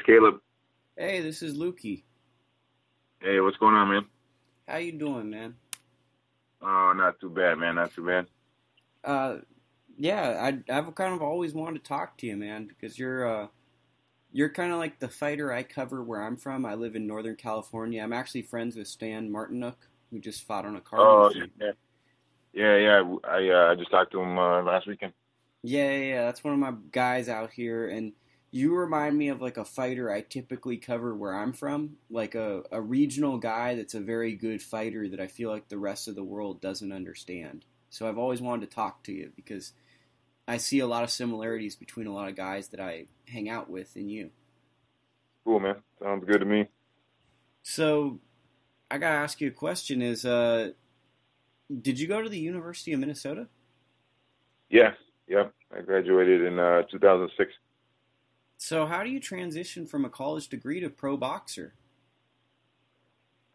Caleb. Hey, this is Lukey. Hey, what's going on, man? How you doing, man? Oh, not too bad, man. Not too bad. Yeah, I've kind of always wanted to talk to you, man, because you're kind of like the fighter I cover where I'm from. I live in Northern California. I'm actually friends with Stan Martinook, who just fought on a card Oh, with you. yeah. I just talked to him last weekend. Yeah. That's one of my guys out here, and you remind me of like a fighter I typically cover where I'm from, like a regional guy that's a very good fighter that I feel like the rest of the world doesn't understand. So I've always wanted to talk to you because I see a lot of similarities between a lot of guys that I hang out with and you. Cool, man. Sounds good to me. So I gotta ask you a question: did you go to the University of Minnesota? Yeah. I graduated in 2006. So how do you transition from a college degree to pro boxer?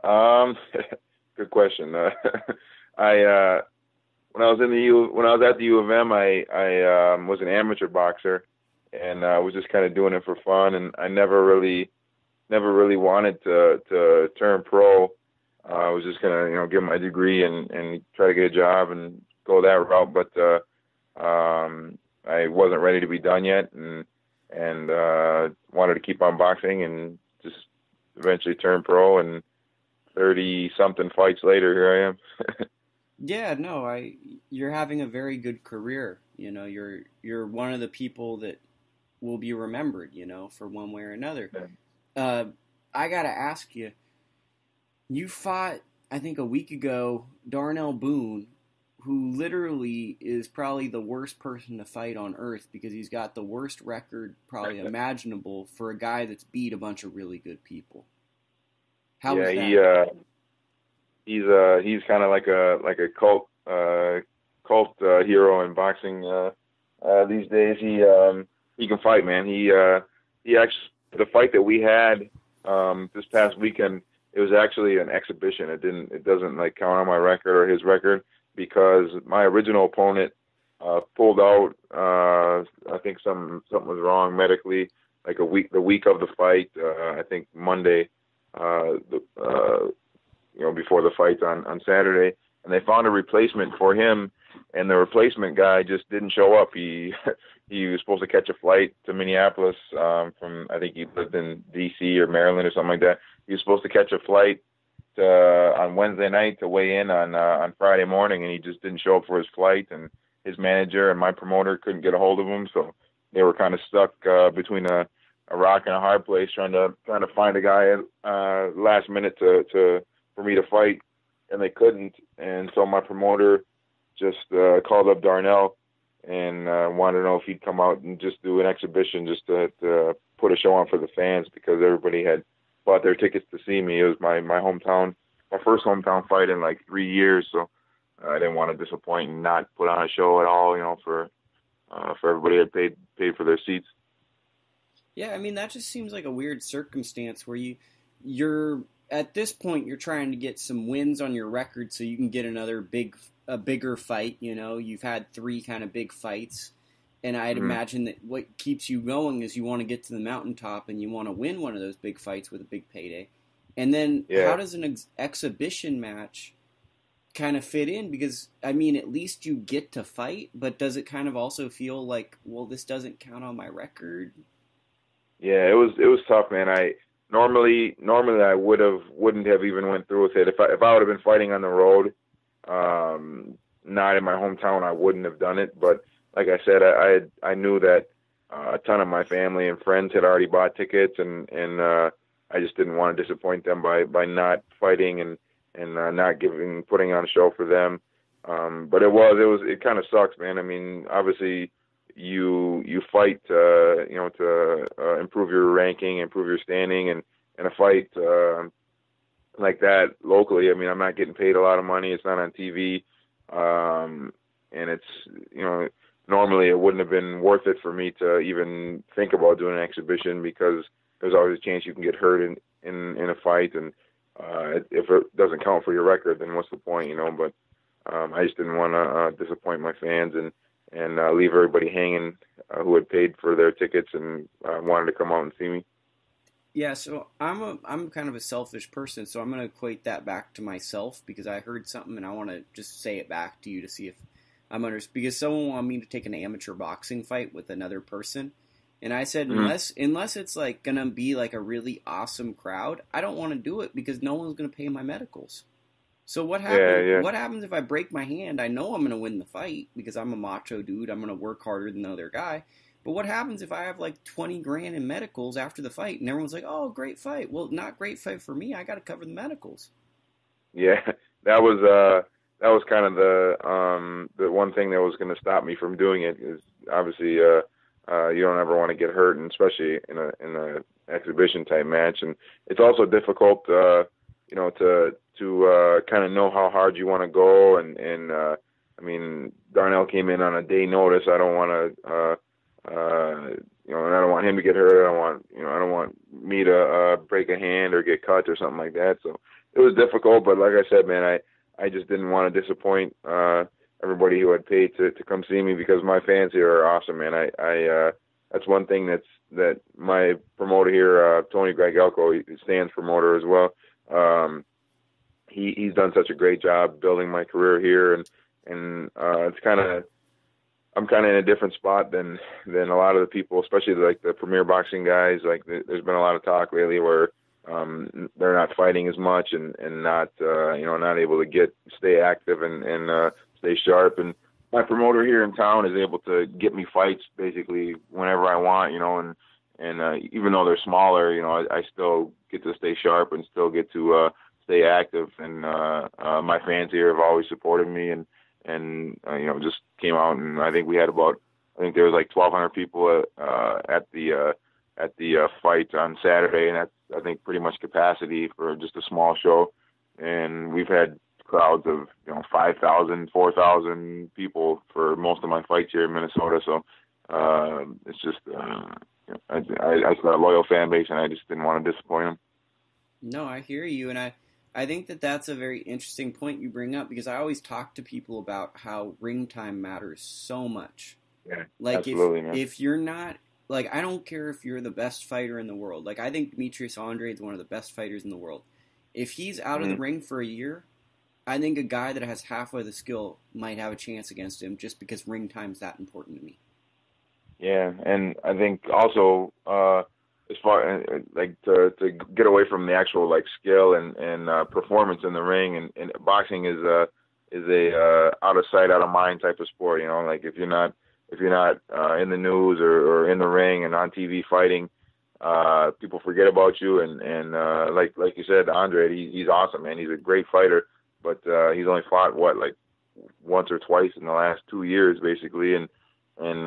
Good question. I when I was at the U of M, I was an amateur boxer, and I was just kind of doing it for fun, and I never really wanted to turn pro. I was just gonna get my degree and try to get a job and go that route, but I wasn't ready to be done yet, and wanted to keep on boxing, and just eventually turned pro, and 30 something fights later, here I am. Yeah, no, you're having a very good career. You know, you're one of the people that will be remembered, for one way or another. I gotta ask you, you fought, I think a week ago, Darnell Boone, who literally is probably the worst person to fight on earth because he's got the worst record probably imaginable for a guy that's beat a bunch of really good people. How was that? He's kind of like a cult hero in boxing these days. He can fight, man. He actually, the fight that we had this past weekend, it was actually an exhibition. It doesn't like count on my record or his record, because my original opponent pulled out. I think something was wrong medically. Like the week of the fight, I think Monday, before the fight on Saturday, and they found a replacement for him, and the replacement guy just didn't show up. He was supposed to catch a flight to Minneapolis from, I think he lived in D.C. or Maryland or something like that. He was supposed to catch a flight on Wednesday night to weigh in on Friday morning, and he just didn't show up for his flight, and his manager and my promoter couldn't get a hold of him, so they were kind of stuck between a rock and a hard place, trying to find a guy last minute for me to fight, and they couldn't. And so my promoter just called up Darnell and wanted to know if he'd come out and just do an exhibition, just to put a show on for the fans, because everybody had bought their tickets to see me. It was my first hometown fight in like 3 years, so I didn't want to disappoint and not put on a show at all, for everybody that paid for their seats. Yeah, I mean, that just seems like a weird circumstance where you're at this point, you're trying to get some wins on your record so you can get a bigger fight. You've had 3 kind of big fights, and I'd imagine that what keeps you going is you want to get to the mountaintop and you want to win one of those big fights with a big payday. And then how does an exhibition match kind of fit in? Because, I mean, at least you get to fight, but does it kind of also feel like, well, this doesn't count on my record? Yeah, it was tough, man. Normally I wouldn't have even went through with it. If I would have been fighting on the road, not in my hometown, I wouldn't have done it. But like I said, I knew that a ton of my family and friends had already bought tickets, and I just didn't want to disappoint them by not fighting and not putting on a show for them. But it kind of sucks, man. I mean, obviously you fight to improve your ranking, improve your standing, and a fight like that locally, I mean, I'm not getting paid a lot of money. It's not on TV, and it's normally it wouldn't have been worth it for me to even think about doing an exhibition, because there's always a chance you can get hurt in a fight, and if it doesn't count for your record, then what's the point, But I just didn't want to disappoint my fans and leave everybody hanging who had paid for their tickets and wanted to come out and see me. Yeah, so I'm kind of a selfish person, so I'm going to equate that back to myself because I heard something and I want to just say it back to you to see if I'm under, because someone wanted me to take an amateur boxing fight with another person, and I said Mm-hmm. unless it's like going to be like a really awesome crowd, I don't want to do it because no one's going to pay my medicals. So what Yeah, happens? yeah. What happens if I break my hand? I know I'm going to win the fight because I'm a macho dude. I'm going to work harder than the other guy. But what happens if I have like 20 grand in medicals after the fight and everyone's like, "Oh, great fight." Well, not great fight for me. I got to cover the medicals. Yeah, that was kind of the one thing that was going to stop me from doing it is obviously you don't ever want to get hurt, and especially in a exhibition type match. And it's also difficult you know to kind of know how hard you want to go, and I mean Darnell came in on a day notice. I don't want to you know, and I don't want him to get hurt. I don't want me to break a hand or get cut or something like that. So it was difficult, but like I said, man, I just didn't want to disappoint everybody who had paid to come see me because my fans here are awesome, man. I that's one thing that my promoter here, Tony Gregelko, he stands promoter as well. He's done such a great job building my career here, and it's kind of I'm kind of in a different spot than a lot of the people, especially like the premier boxing guys. Like there's been a lot of talk lately where they're not fighting as much and not you know not able to stay active and stay sharp. And my promoter here in town is able to get me fights basically whenever I want, you know, and even though they're smaller, you know, I still get to stay sharp and still get to stay active. And my fans here have always supported me and you know just came out, and I think there was like 1,200 people at the fight on Saturday, and that's I think pretty much capacity for just a small show. And we've had crowds of 5,000, 4,000 people for most of my fights here in Minnesota. So it's just I got a loyal fan base, and I just didn't want to disappoint them. No, I hear you, and I think that that's a very interesting point you bring up because I always talk to people about how ring time matters so much. Yeah, like absolutely, man. if you're not, like, I don't care if you're the best fighter in the world. Like, I think Demetrius Andrade is one of the best fighters in the world. If he's out of the ring for a year, I think a guy that has halfway the skill might have a chance against him just because ring time's that important to me. Yeah, and I think also as far like to get away from the actual like skill and performance in the ring, and boxing is a out of sight, out of mind type of sport. You know, like if you're not in the news or in the ring and on TV fighting, people forget about you. And like you said, Andre, he's awesome, man. He's a great fighter, but he's only fought like once or twice in the last 2 years, basically. And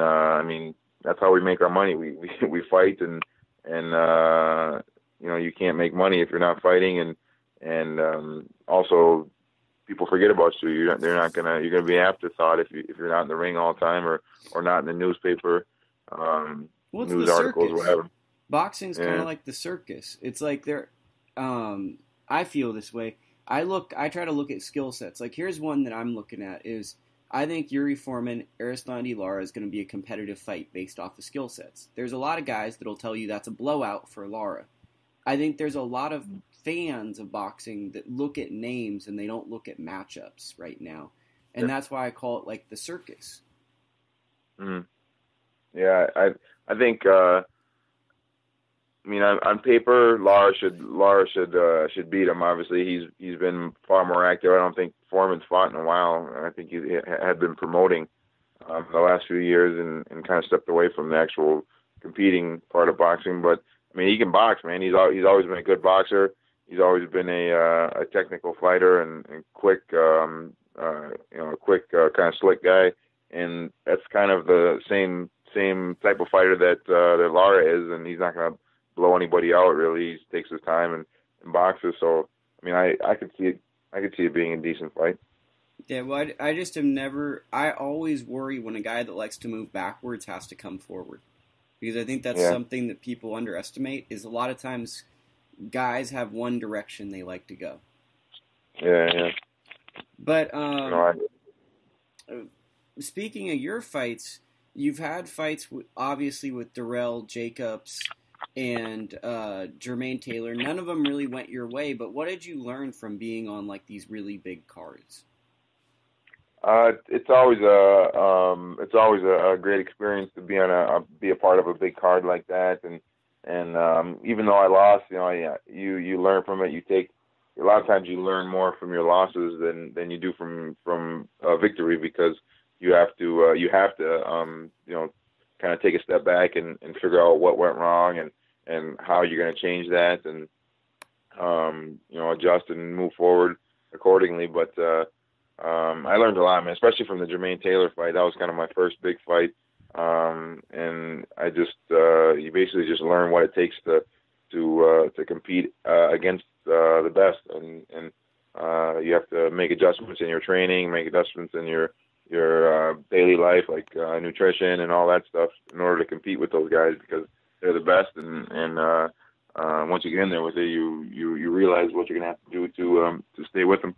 I mean, that's how we make our money. We fight, and you know, you can't make money if you're not fighting, and also people forget about you. You're gonna be an afterthought if you're not in the ring all the time or not in the newspaper, news articles, whatever. Boxing's kind of like the circus. It's like I feel this way. I try to look at skill sets. Like, here's one that I'm looking at is I think Yuri Foreman, Arislandi Lara is going to be a competitive fight based off of skill sets. There's a lot of guys that'll tell you that's a blowout for Lara. I think there's a lot of fans of boxing that look at names and they don't look at matchups right now. And that's why I call it like the circus. Mm. Yeah, I think I mean, on paper, Lara should beat him. Obviously, he's been far more active. I don't think Foreman's fought in a while. I think he had been promoting the last few years and kind of stepped away from the actual competing part of boxing. But I mean, he can box, man. He's always been a good boxer. He's always been a technical fighter and quick, you know, a quick kind of slick guy. And that's kind of the same type of fighter that Lara is, and he's not going to blow anybody out, really. He takes his time and boxes. So I mean, I could see it being a decent fight. Yeah, well, I just am never. I always worry when a guy that likes to move backwards has to come forward, because I think that's something that people underestimate. Is a lot of times guys have one direction they like to go. Yeah. But speaking of your fights, you've had fights obviously with Darrell, Jacobs. and Jermaine Taylor. None of them really went your way, but what did you learn from being on like these really big cards? It's always a great experience to be be a part of a big card like that, and even though I lost, you learn from it. A lot of times you learn more from your losses than you do from victory, because you have to kind of take a step back and figure out what went wrong and how you're going to change that, and adjust and move forward accordingly. But I learned a lot, man, especially from the Jermaine Taylor fight. That was kind of my first big fight, and I just you basically just learn what it takes to compete against the best, and you have to make adjustments in your training, make adjustments in your daily life, like nutrition and all that stuff, in order to compete with those guys, because they're the best. And once you get in there with it, you realize what you're gonna have to do to stay with them.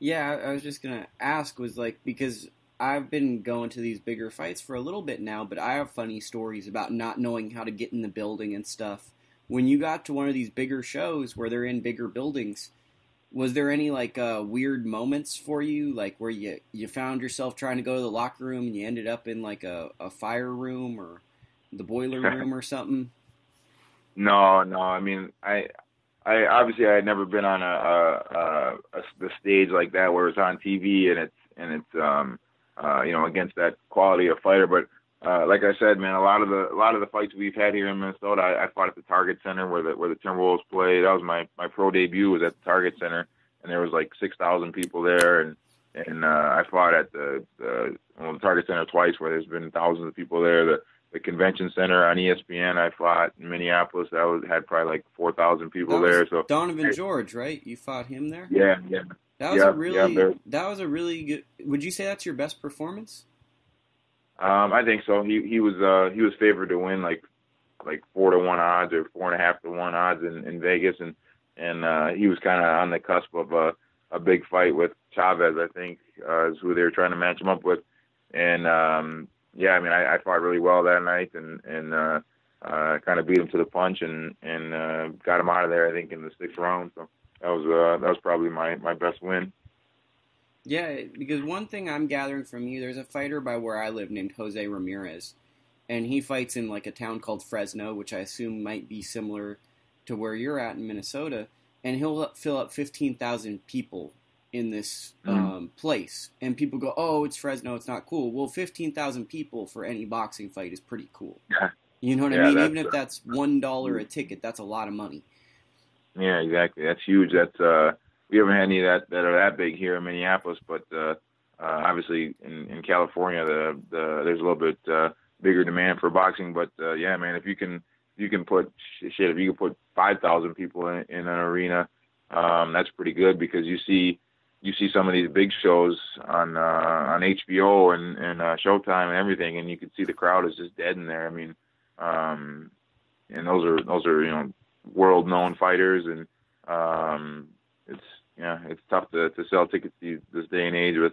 Yeah, I was just gonna ask, was like, because I've been going to these bigger fights for a little bit now, but I have funny stories about not knowing how to get in the building and stuff. When you got to one of these bigger shows where they're in bigger buildings, was there any like weird moments for you, like where you found yourself trying to go to the locker room and you ended up in like a fire room or the boiler room or something? No. I mean, I obviously I had never been on the stage like that where it's on TV and it's against that quality of fighter. But like I said, man, a lot of the fights we've had here in Minnesota, I fought at the Target Center where the Timberwolves play. That was my pro debut, was at the Target Center, and there was like 6,000 people there, and I fought at the Target Center twice, where there's been thousands of people there. The Convention Center on ESPN, I fought in Minneapolis. Had probably like 4,000 people there. So Donovan George, right? You fought him there? Yeah. That was a really good. Would you say that's your best performance? I think so. He was favored to win like 4-1 odds or 4.5-1 odds in Vegas, and he was kind of on the cusp of a big fight with Chavez, I think, is who they were trying to match him up with. And I mean, I fought really well that night, and kind of beat him to the punch, and got him out of there, I think, in the 6th round. So that was probably my best win. Yeah, because one thing I'm gathering from you, there's a fighter by where I live named Jose Ramirez, and he fights in like a town called Fresno, which I assume might be similar to where you're at in Minnesota, and he'll fill up 15,000 people in this place, and people go, oh, it's Fresno, it's not cool. Well, 15,000 people for any boxing fight is pretty cool. You know what I mean? Even if that's $1 a ticket, that's a lot of money. Yeah, exactly. That's huge. That's we haven't had any that are that big here in Minneapolis, but obviously in California, there's a little bit bigger demand for boxing. But yeah, man, if you can put 5,000 people in an arena, that's pretty good, because you see some of these big shows on HBO and Showtime and everything, and you can see the crowd is just dead in there. I mean, and those are world known fighters, and it's tough to sell tickets this day and age with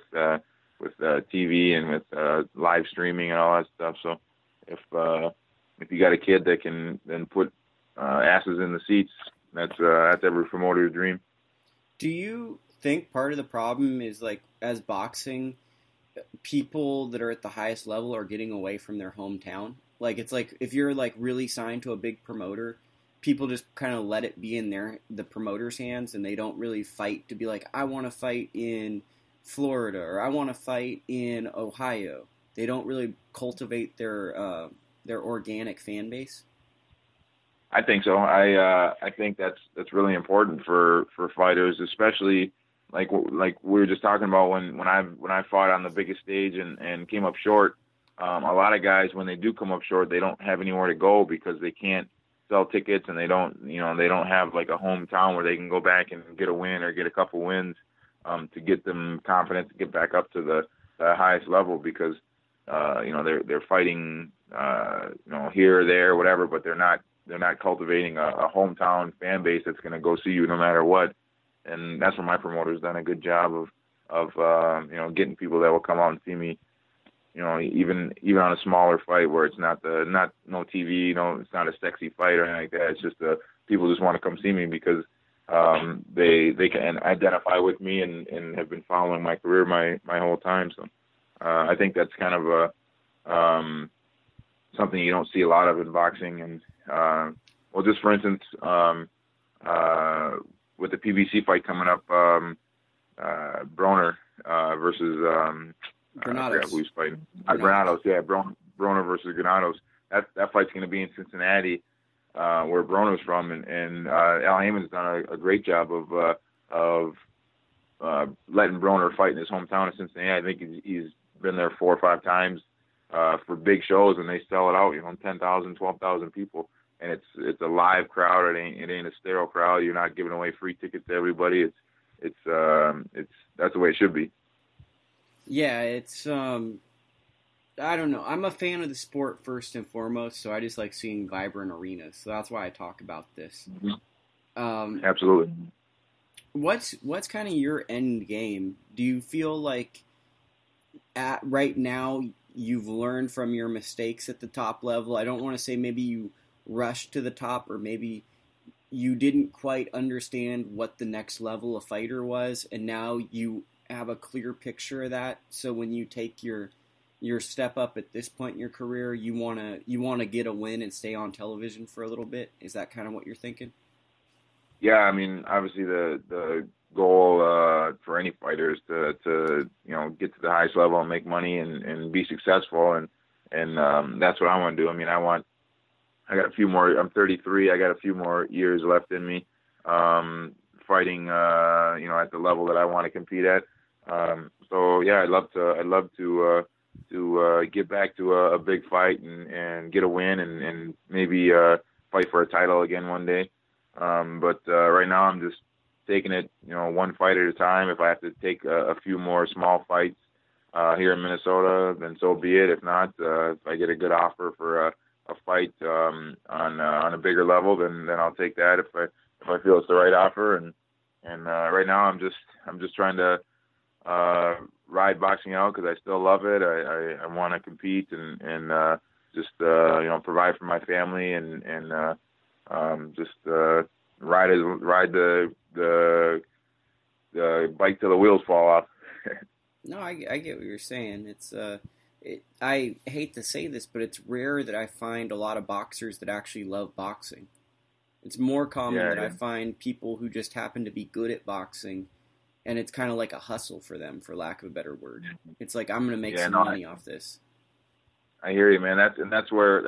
TV and with live streaming and all that stuff. So if you got a kid that can then put asses in the seats, that's every promoter's dream. Do you think part of the problem is, like, as boxing, people that are at the highest level are getting away from their hometown? Like, it's like if you're like really signed to a big promoter, people just kind of let it be in the promoter's hands, and they don't really fight to be like, I want to fight in Florida or I want to fight in Ohio. They don't really cultivate their organic fan base. I think so. I think that's really important for fighters, especially like we were just talking about when I fought on the biggest stage and came up short. A lot of guys, when they do come up short, they don't have anywhere to go because they can't sell tickets, and they don't have like a hometown where they can go back and get a win or get a couple wins to get them confident to get back up to the highest level, because they're fighting here or there, whatever, but they're not cultivating a hometown fan base that's going to go see you no matter what. And that's where my promoter's done a good job of getting people that will come out and see me, even on a smaller fight where it's not no TV, it's not a sexy fight or anything like that. It's just people just want to come see me because they can identify with me and have been following my career my whole time. So I think that's kind of something you don't see a lot of in boxing. And well, just for instance, with the PBC fight coming up, Broner versus Granados. I forgot who's fighting. Granados, yeah, Broner versus Granados. That fight's going to be in Cincinnati, where Broner's from, and Al Heyman's done a great job of letting Broner fight in his hometown of Cincinnati. I think he's been there 4 or 5 times for big shows, and they sell it out. 10,000, 12,000 people, and it's a live crowd. It ain't a sterile crowd. You're not giving away free tickets to everybody. It's that's the way it should be. Yeah, it's I don't know. I'm a fan of the sport first and foremost, so I just like seeing vibrant arenas. So that's why I talk about this. Absolutely. What's kind of your end game? Do you feel like right now you've learned from your mistakes at the top level? I don't want to say maybe you rushed to the top, or maybe you didn't quite understand what the next level of fighter was, and now you have a clear picture of that. So when you take your step up at this point in your career, you wanna get a win and stay on television for a little bit. Is that kind of what you're thinking? Yeah, I mean, obviously the goal for any fighter is to get to the highest level and make money and be successful, and that's what I want to do. I mean, I got a few more. I'm 33. I got a few more years left in me, fighting at the level that I want to compete at. So yeah, I'd love to get back to a big fight and get a win and maybe fight for a title again one day. But right now I'm just taking it, one fight at a time. If I have to take a few more small fights here in Minnesota, then so be it. If not, if I get a good offer for a fight on a bigger level, then I'll take that if I feel it's the right offer. And right now I'm just trying to ride boxing out because I still love it. I want to compete and just provide for my family and just ride the bike till the wheels fall off. No, I get what you're saying. It's I hate to say this, but it's rare that I find a lot of boxers that actually love boxing. It's more common that I find people who just happen to be good at boxing, and it's kind of like a hustle for them, for lack of a better word. It's like, I'm going to make some money off this. I hear you, man. That's where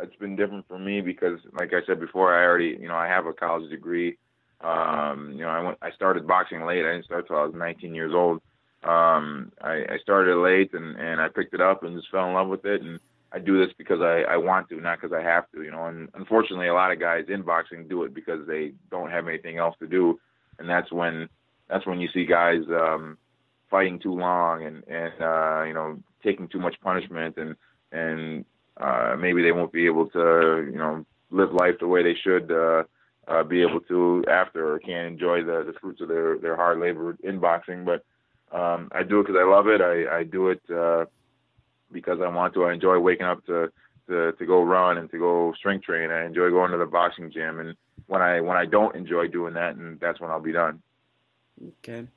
it's been different for me because, like I said before, I already, I have a college degree. I started boxing late. I didn't start till I was 19 years old. I started late and I picked it up and just fell in love with it. And I do this because I want to, not because I have to, and unfortunately a lot of guys in boxing do it because they don't have anything else to do. And that's when you see guys, fighting too long and taking too much punishment and maybe they won't be able to, live life the way they should, be able to after, or can't enjoy the fruits of their hard labor in boxing. But I do it because I love it. I do it because I want to. I enjoy waking up to go run and to go strength train. I enjoy going to the boxing gym. And when I don't enjoy doing that, and that's when I'll be done. Okay.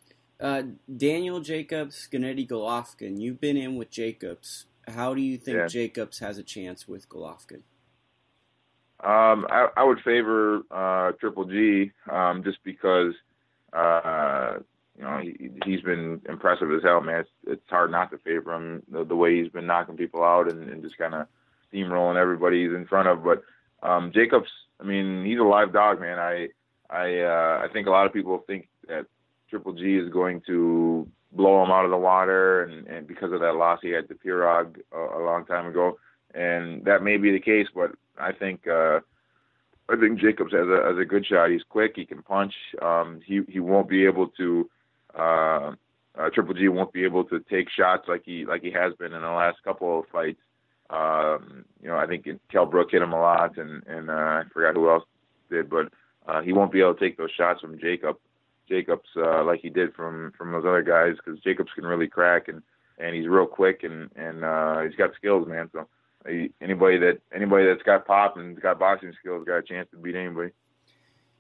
Daniel Jacobs, Gennady Golovkin. You've been in with Jacobs. How do you think Jacobs has a chance with Golovkin? I would favor Triple G just because he's been impressive as hell, man. It's hard not to favor him the way he's been knocking people out and just kind of steamrolling everybody he's in front of. But Jacobs, I mean, he's a live dog, man. I think a lot of people think that Triple G is going to blow him out of the water, and because of that loss he had to Pirog a long time ago, and that may be the case. But I think Jacobs has a good shot. He's quick. He can punch. He won't be able to. Triple G won't be able to take shots like he has been in the last couple of fights. I think Kell Brook hit him a lot, and I forgot who else did, but he won't be able to take those shots from Jacobs like he did from those other guys, because Jacobs can really crack. And and he's real quick, and he's got skills, man. So anybody that's got pop and got boxing skills got a chance to beat anybody.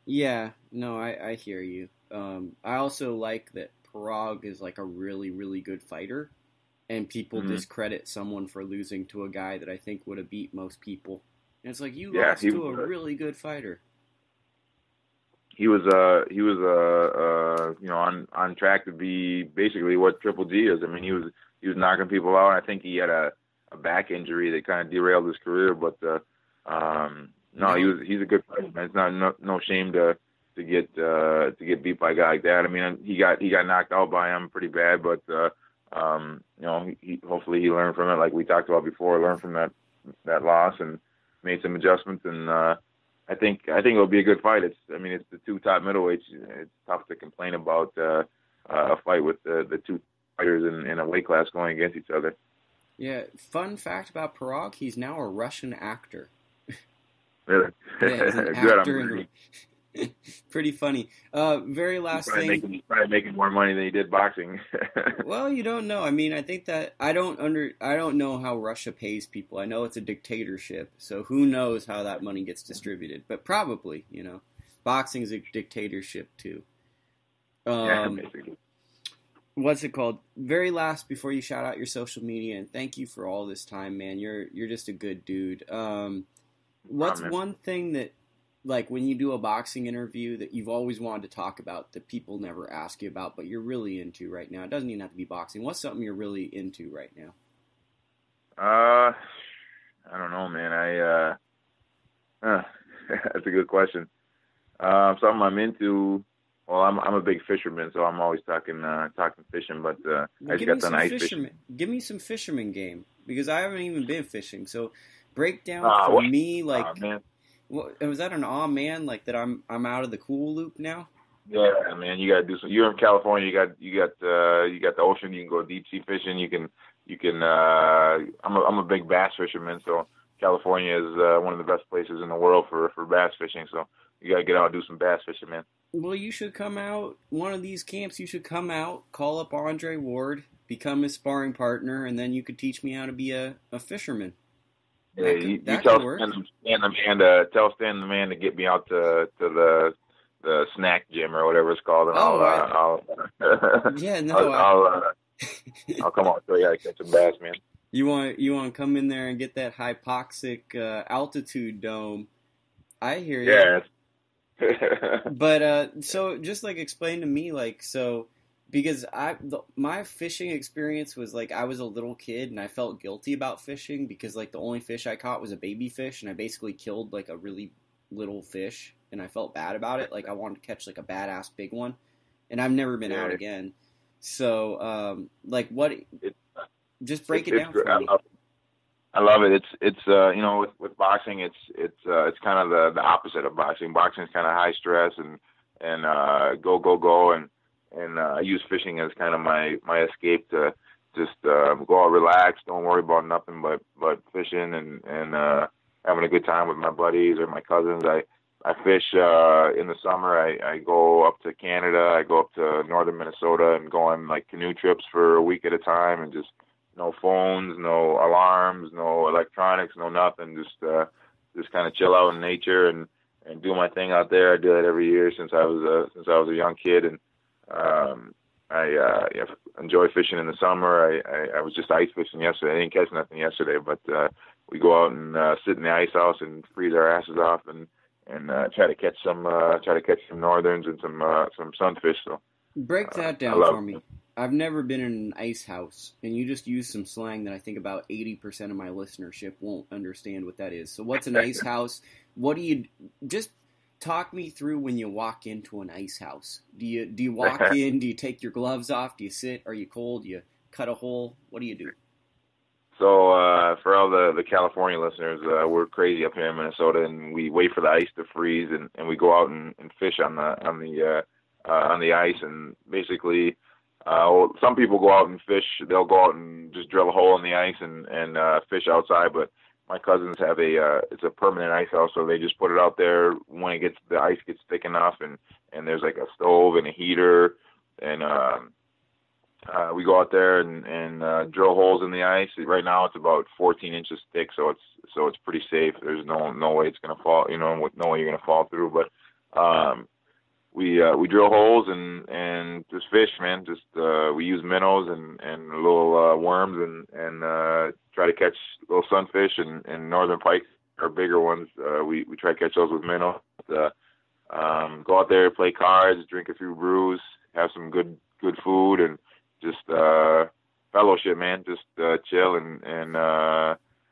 Yeah, no, I hear you. I also like that Parag is like a really, really good fighter, and people discredit someone for losing to a guy that I think would have beat most people. And it's like, you lost to a really good fighter. He was on track to be basically what Triple G is. I mean, he was knocking people out. I think he had a back injury that kind of derailed his career, but he's a good fighter. It's no shame to get beat by a guy like that. I mean, he got knocked out by him pretty bad, but he hopefully he learned from it, like we talked about before, learned from that loss and made some adjustments, and I think it'll be a good fight. It's the two top middleweights. It's tough to complain about a fight with the two fighters in a weight class going against each other. Yeah, fun fact about Parag, he's now a Russian actor. Really? Yeah, he's an actor. Pretty funny. Very last thing. He's probably making more money than he did boxing. Well, you don't know. I mean, I think that I don't know how Russia pays people. I know it's a dictatorship, so who knows how that money gets distributed? But probably, boxing is a dictatorship too. Yeah, basically. What's it called? Very last, before you shout out your social media, and thank you for all this time, man. You're just a good dude. What's one thing that, like, when you do a boxing interview that you've always wanted to talk about that people never ask you about, but you're really into right now? It doesn't even have to be boxing. What's something you're really into right now? I don't know, man. That's a good question. Something I'm into. Well, I'm a big fisherman, so I'm always talking fishing. But I just got done ice fishing. Give me some fisherman game, because I haven't even been fishing. So break down for me, like. What, was that an man, like that I'm out of the cool loop now? Yeah, man, you gotta do some. You're in California. You got the ocean. You can go deep sea fishing. You can. I'm a big bass fisherman, so California is one of the best places in the world for bass fishing. So you gotta get out and do some bass fishing, man. Well, you should come out one of these camps. You should come out, call up Andre Ward, become his sparring partner, and then you could teach me how to be a fisherman. Yeah, you tell Stan the man to get me out to the snack gym or whatever it's called, and I'll come out and show you how to catch a bass, man. You want to come in there and get that hypoxic altitude dome? I hear you. Yeah. But so just like explain to me, like, so. Because my fishing experience was like I was a little kid and I felt guilty about fishing because like the only fish I caught was a baby fish and I basically killed like a really little fish and I felt bad about it. Like I wanted to catch like a badass big one, and I've never been out again. So like what? Just break it down for me. I love it. It's with boxing it's kind of the opposite of boxing. Boxing is kind of high stress and go and I use fishing as kind of my escape to just go out, relax, don't worry about nothing but fishing and having a good time with my buddies or my cousins. I fish in the summer. I go up to Canada. I go up to northern Minnesota and go on like canoe trips for a week at a time, and just no phones, no alarms, no electronics, no nothing. Just kind of chill out in nature and do my thing out there. I do that every year since I was a young kid, and I enjoy fishing in the summer. I was just ice fishing yesterday. I didn't catch nothing yesterday, but we go out and sit in the ice house and freeze our asses off and try to catch some northerns and some sunfish. So break that down for me. I've never been in an ice house, and you just used some slang that I think about 80% of my listenership won't understand what that is. So what's an ice house? What do you just talk me through when you walk into an ice house? Do you walk in? Do you take your gloves off? Do you sit? Are you cold? Do you cut a hole? What do you do? So for all the California listeners, we're crazy up here in Minnesota, and we wait for the ice to freeze, and we go out and fish on the ice. And basically, some people go out and fish. They'll go out and just drill a hole in the ice and fish outside. But my cousins have it's a permanent ice house, so they just put it out there when the ice gets thick enough, and there's like a stove and a heater, and We go out there and drill holes in the ice. Right now it's about 14 inches thick, so it's pretty safe. There's no way it's gonna fall. No way you're gonna fall through. But we drill holes and just fish, man. Just we use minnows and little worms and try to catch little sunfish and northern pike are bigger ones. We try to catch those with minnows. Go out there, play cards, drink a few brews, have some good food, and just fellowship, man. Just chill and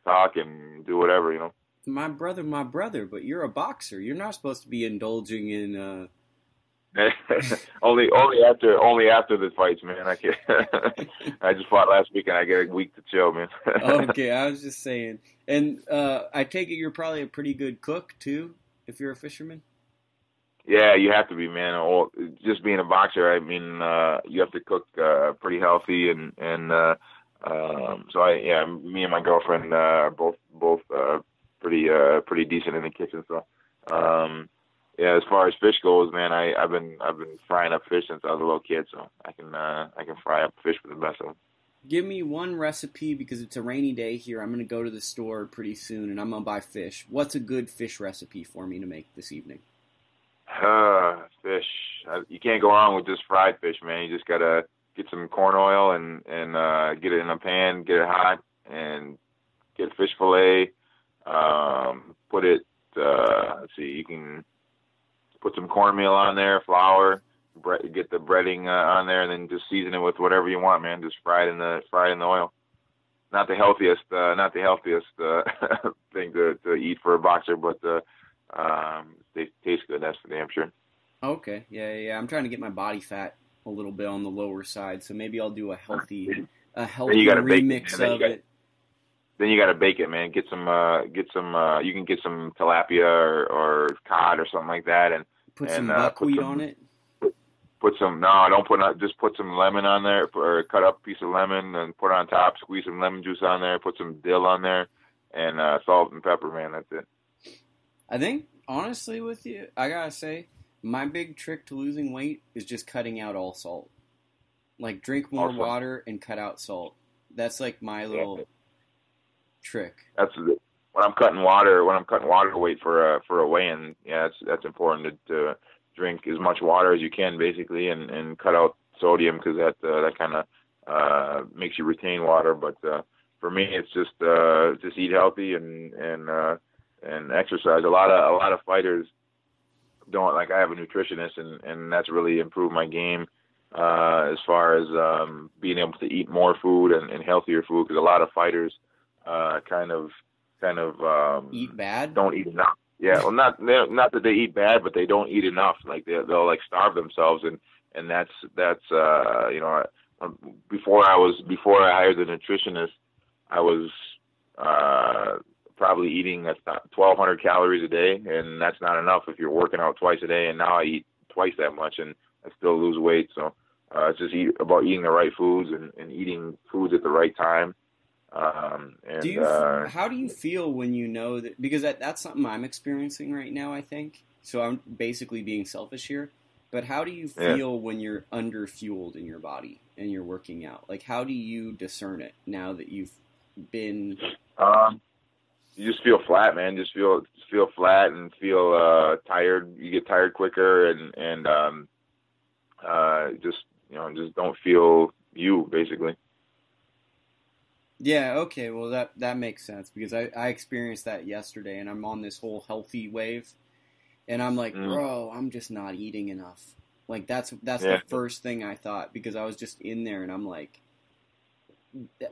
talk and do whatever. My brother, but you're a boxer. You're not supposed to be indulging in. only after the fights, man. I can't. I just fought last week, and I get a week to chill, man. Okay, I was just saying. And I take it you're probably a pretty good cook too, if you're a fisherman. Yeah, you have to be, man. Just being a boxer, I mean, you have to cook pretty healthy, and so me and my girlfriend are both pretty decent in the kitchen. So, yeah, as far as fish goes, man, I've been frying up fish since I was a little kid, so I can fry up fish with the best of them. Give me one recipe because it's a rainy day here. I'm gonna go to the store pretty soon, and I'm gonna buy fish. What's a good fish recipe for me to make this evening? Fish. You can't go wrong with just fried fish, man. You just gotta get some corn oil and get it in a pan, get it hot, and get fish fillet. Put it. Let's see. You can put some cornmeal on there, flour. Get the breading on there, and then just season it with whatever you want, man. Just fry it in the oil. Not the healthiest thing to eat for a boxer, but they taste good. That's for damn sure. Okay, yeah. I'm trying to get my body fat a little bit on the lower side, so maybe I'll do a healthy remix of it. Then you gotta bake it, man. Get some. You can get some tilapia or cod or something like that, and put some buckwheat on it. Just put some lemon on there, or cut up a piece of lemon and put it on top. Squeeze some lemon juice on there. Put some dill on there, and salt and pepper, man. That's it. I think, honestly, with you, I gotta say, my big trick to losing weight is just cutting out all salt. Like, drink more water and cut out salt. That's like my little trick. That's when I'm cutting water weight for a weigh-in. Yeah, that's important to drink as much water as you can, basically, and cut out sodium because that kind of makes you retain water. But for me, it's just eat healthy and exercise. A lot of fighters don't. Like, I have a nutritionist, and that's really improved my game as far as being able to eat more food and healthier food, because a lot of fighters kind of eat bad, don't eat enough. Yeah, well, not that they eat bad, but they don't eat enough. Like they'll like starve themselves, and that's before I hired the nutritionist, I was probably eating 1,200 calories a day, and that's not enough if you're working out twice a day. And now I eat twice that much, and I still lose weight. So it's just about eating the right foods and eating foods at the right time. How do you feel when you know that? Because that's something I'm experiencing right now, I think. So I'm basically being selfish here. But how do you feel when you're under-fueled in your body and you're working out? Like, how do you discern it now that you've been... You just feel flat, man. Just feel flat and feel tired. You get tired quicker and just don't feel you, basically. Yeah, okay, well that makes sense, because I experienced that yesterday, and I'm on this whole healthy wave, and I'm like, bro, I'm just not eating enough. Like, that's the first thing I thought, because I was just in there, and I'm like,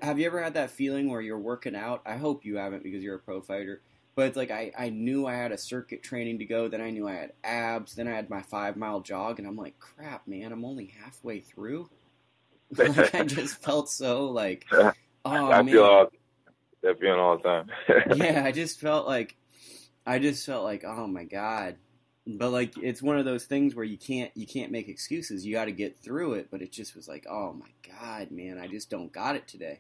have you ever had that feeling where you're working out? I hope you haven't, because you're a pro fighter, but it's like I knew I had a circuit training to go, then I knew I had abs, then I had my 5-mile jog, and I'm like, crap, man, I'm only halfway through. Like, I just felt so like... Oh, I feel that feeling all the time. Yeah, I just felt like, oh my God. But like, it's one of those things where you can't make excuses. You got to get through it. But it just was like, oh my God, man, I just don't got it today.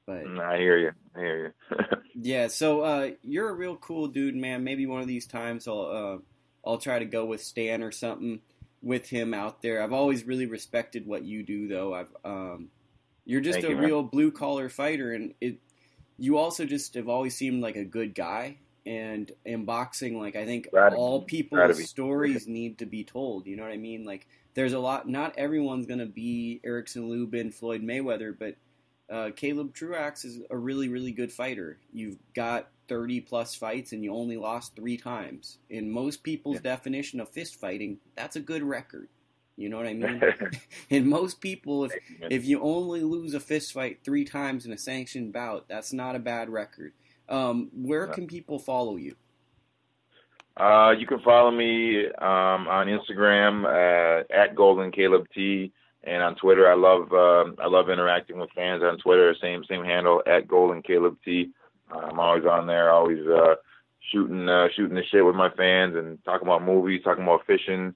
But I hear you. Yeah. So you're a real cool dude, man. Maybe one of these times I'll try to go with Stan or something. with him out there. I've always really respected what you do, though. You're just a real blue collar fighter, and you also just have always seemed like a good guy. And in boxing, like, I think all people's stories need to be told. You know what I mean? Like, there's a lot. Not everyone's gonna be Erickson Lubin, Floyd Mayweather, but Caleb Truax is a really, really good fighter. You've got 30 plus fights, and you only lost 3 times. In most people's definition of fist fighting, that's a good record. You know what I mean? And most people, if you only lose a fist fight 3 times in a sanctioned bout, that's not a bad record. Where can people follow you? You can follow me on Instagram at Golden Caleb T, and on Twitter. I love interacting with fans on Twitter. Same handle at Golden Caleb T. I'm always on there, always shooting the shit with my fans and talking about movies, talking about fishing,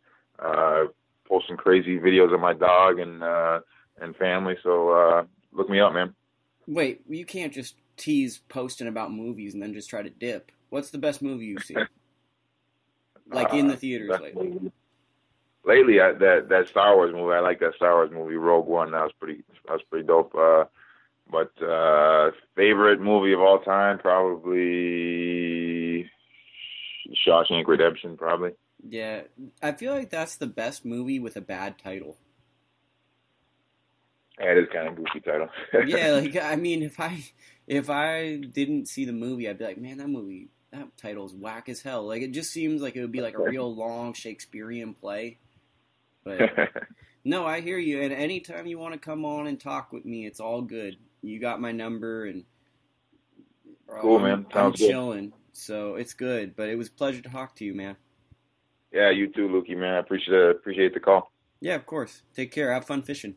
posting crazy videos of my dog and family. So look me up, man. Wait, you can't just tease posting about movies and then just try to dip. What's the best movie you've seen? Like in the theaters lately? Lately, that Star Wars movie. I like that Star Wars movie, Rogue One. That was pretty dope. But favorite movie of all time, probably Shawshank Redemption, probably. Yeah, I feel like that's the best movie with a bad title. Yeah, it is kind of a goofy title. Yeah, like, I mean, if I didn't see the movie, I'd be like, man, that title's whack as hell. Like, it just seems like it would be like a real long Shakespearean play. But no, I hear you. And anytime you want to come on and talk with me, it's all good. You got my number, and cool, man. I'm chilling, so it's good. But it was a pleasure to talk to you, man. Yeah, you too, Lukey, man. I appreciate the call. Yeah, of course. Take care. Have fun fishing.